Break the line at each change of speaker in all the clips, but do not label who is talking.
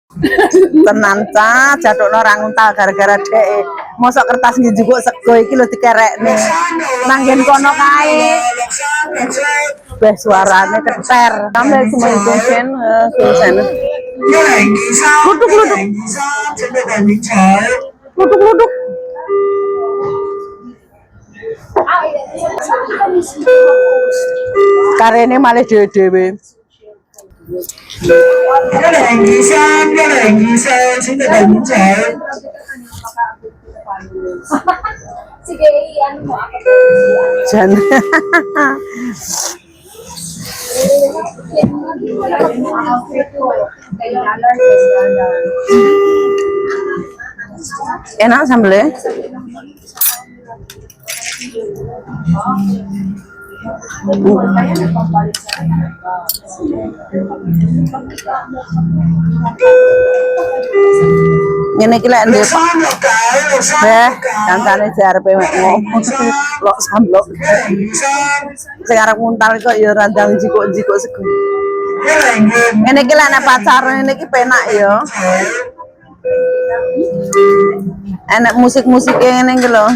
Tenan ta, jatuhno ora nguntal gara-gara dhek. Mosok kertas njupuk sego iki lho dikerekne. Nang nggen kono kae. Beh suarane keter. Sampai kemudian kusen. Luduk. Karene malah dhewe-dhewe.
1023，请大家领取。
Jan. Enak sambelnya? Ngene iki lek ndek. Kancane jarepe ngomong lok samblok. Sing arep nguntal kok ya randang jikuk-jikuk sego. Ngene iki lek pacar ngene iki penak ya. Enak musik-musike ngene iki lho.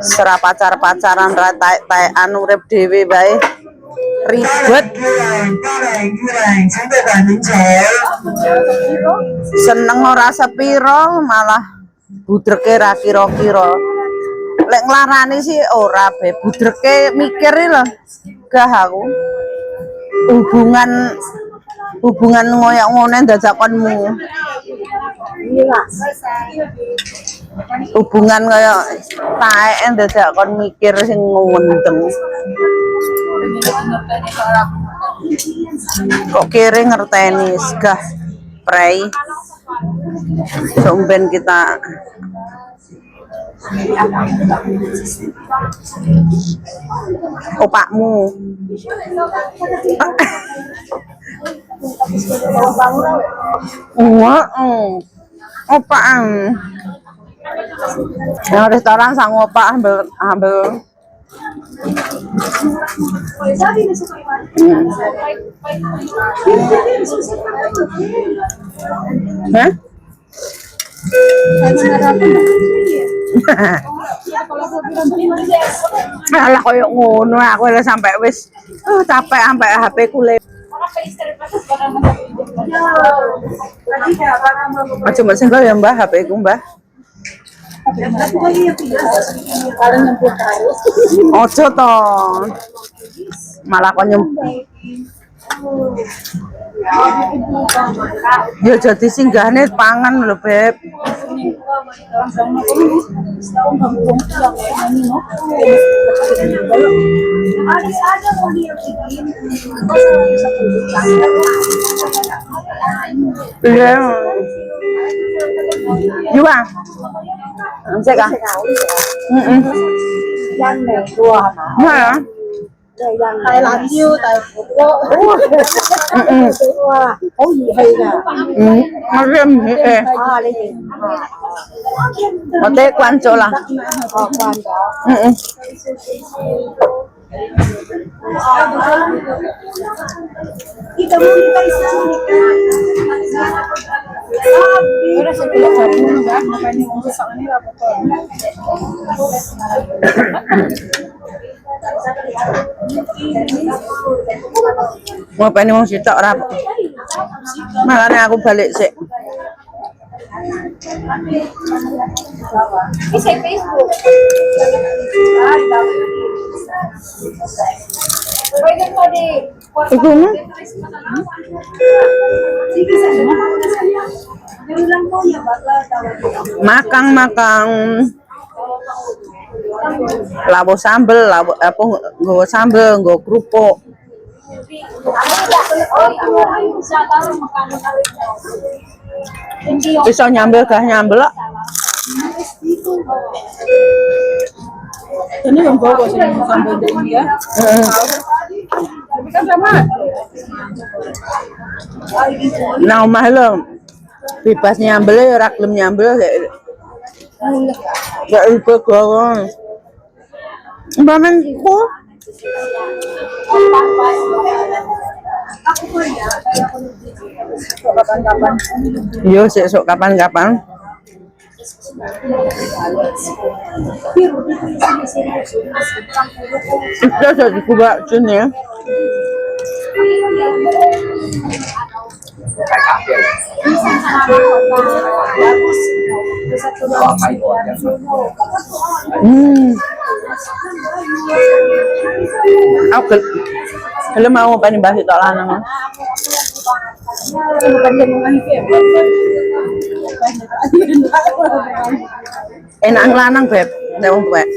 Sera pacar-pacaran ra taek-taekan urip dhewe bae. Ribet. Seneng ora sepiro malah budreke ra kira-kira. Lek nglarani sih ora be budreke mikir lho. Gah aku. Hubungan ngoyak ngene ndajakonmu. Hubungan kaya taek ndajakon mikir sing ngundeng. Kok kere ngerteni gah prei somben kita opakmu opaan yang restoran sang opak ambil Hah? Alah koyo ngono aku lho sampai wis capek sampai HP ku le. Macam senggol ya Mbah HP ku Mbah. Ojo to. Malah kok ya jadi singgahne pangan lho Beb. Iya. Juga. Cek ah.
Yang này chua hả?
Hả?
Tại là chiêu tại Phú Quốc. Có gì hay nè.
Nó riêng gì ê.
Đây gì?
Ở đây quan chỗ là.
Quan chỗ. Kita mau kita di sini kan. Udah sebelah satu enggak, makanya mau sesak ini apa-apa.
Mau pengen mau sitok ora. Makane aku balik sik.
Bisa Facebook.
Iku makang labo sambel, labo apa nggo sambel, nggo kerupuk. Bisa nyambel gah nyambel kok.
Ini yang bawa sih sambal ini ya. Tapi kan sama.
Nah omah lho bebas nyambel ya ora gelem nyambel gak ibu gawon mbamenku
Kapan-kapan.
Yo sesuk kapan-kapan. Itu jadi kuba sini. Aku kalau mau pani bahas itu lanang. Enak lanang beb, nek wong tuwek.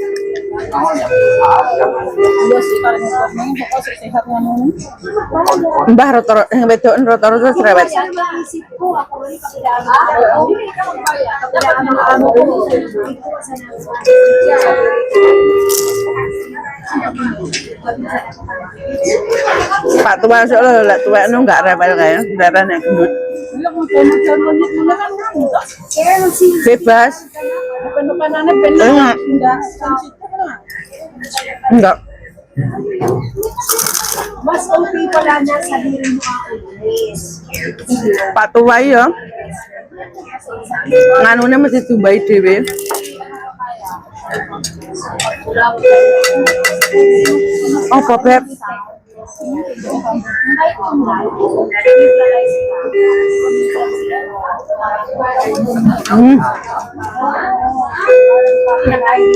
Iya sih kalau ngomong pokoknya sehat ngono.
Mbah rata sing wedok rata-rata cerewet. Pak tua soalnya lek tuwek nu enggak rewel kayak darah nek gendut. Bebas.
Pen-penannya benar enggak sensitif lah.
Enggak.
Mas okay pala na sabihin mo ako, Liz.
Pak tua ya. Nganune mesti tumbai dhewe. Apa beb?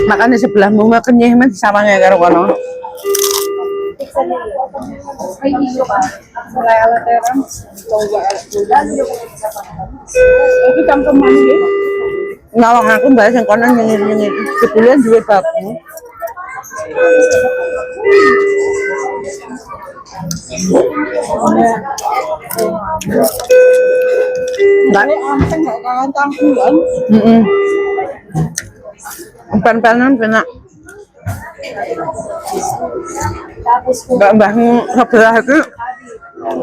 Makanya sebelahmu mah kenyih men sawange karo kono.
Mulai alat terang, coba itu campur mana ya?
Ngawang aku mbak sing kono nyengir-nyengir. Sebulan duwe bapakmu. Mbak,
Anteng nggak kangen tangkulan.
Pan-panan kena. Mbahmu sebelah itu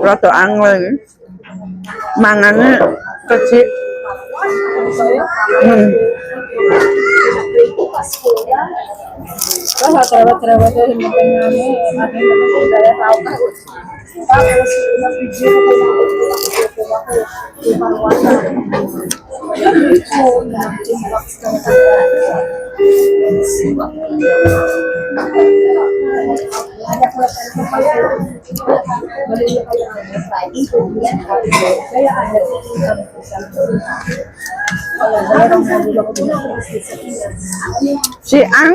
rada angel iki. Mangane kecil.
Kalau cerewet-cerewet itu pengennya ada yang saya tahu kan. Terus video
Si Ang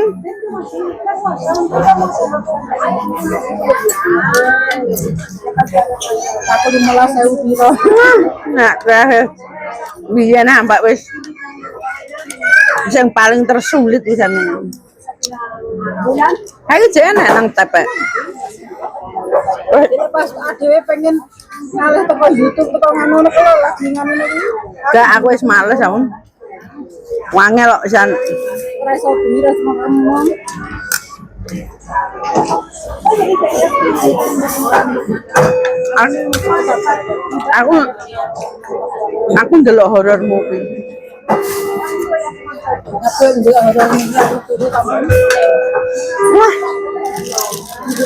aku 15.000 piro.
nah terakhir biyen mbak wis yang paling tersulit bisa nih. Ayo jangan nang tepek.
Jadi pas adewe pengen ngalih teko YouTube teko ngono kok lagi ngono iki.
Gak aku wis males aku. Wangel kok pisan.
Ora iso biro sama ngomong.
Aku ndelok horror movie.
Aku ndelok horor movie aku turu kamu.
Wah,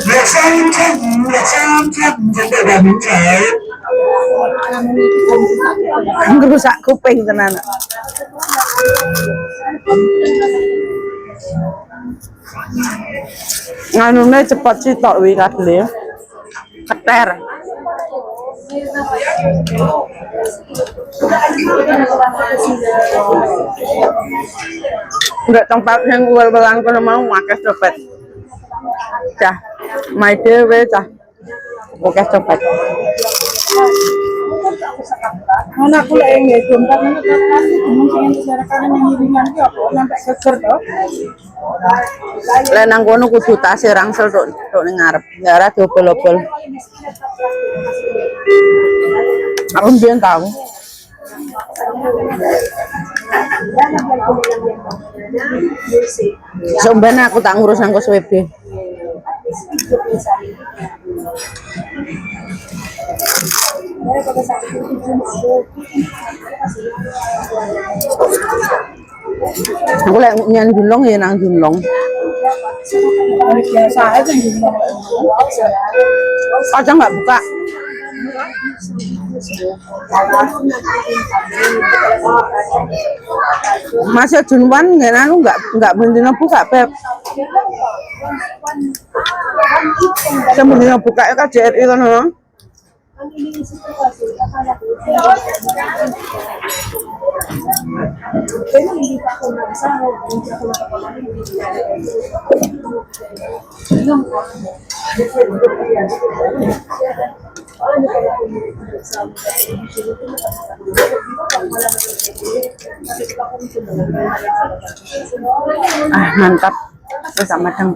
Mẹ xem chúng ta là những trẻ
ngerusak kuping tenan. Nganune cepet sih tok wi kadle. Keter. Enggak tempat yang ugal-ugalan kono mau akeh copet. Cah, my dewe cah. Oke copet.
Mana aku lek nggih dompet ngono kan mungkin masyarakat yang ngiringan ki apa sampai geger to.
Lah nang kono kudu tase rangsel tok ning ngarep. Enggak ora dobel-dobel. Aku mbiyen tau. Sombene aku tak ngurus nang KSWB. Aku lek nyan Julong ya nang Julong.
Biasa aja gitu.
Aja nggak buka. Masa Junwan nggak anu nggak bener buka Beb. Sebenarnya buka ya KJRI kan no? Ah mantap, bersama dengan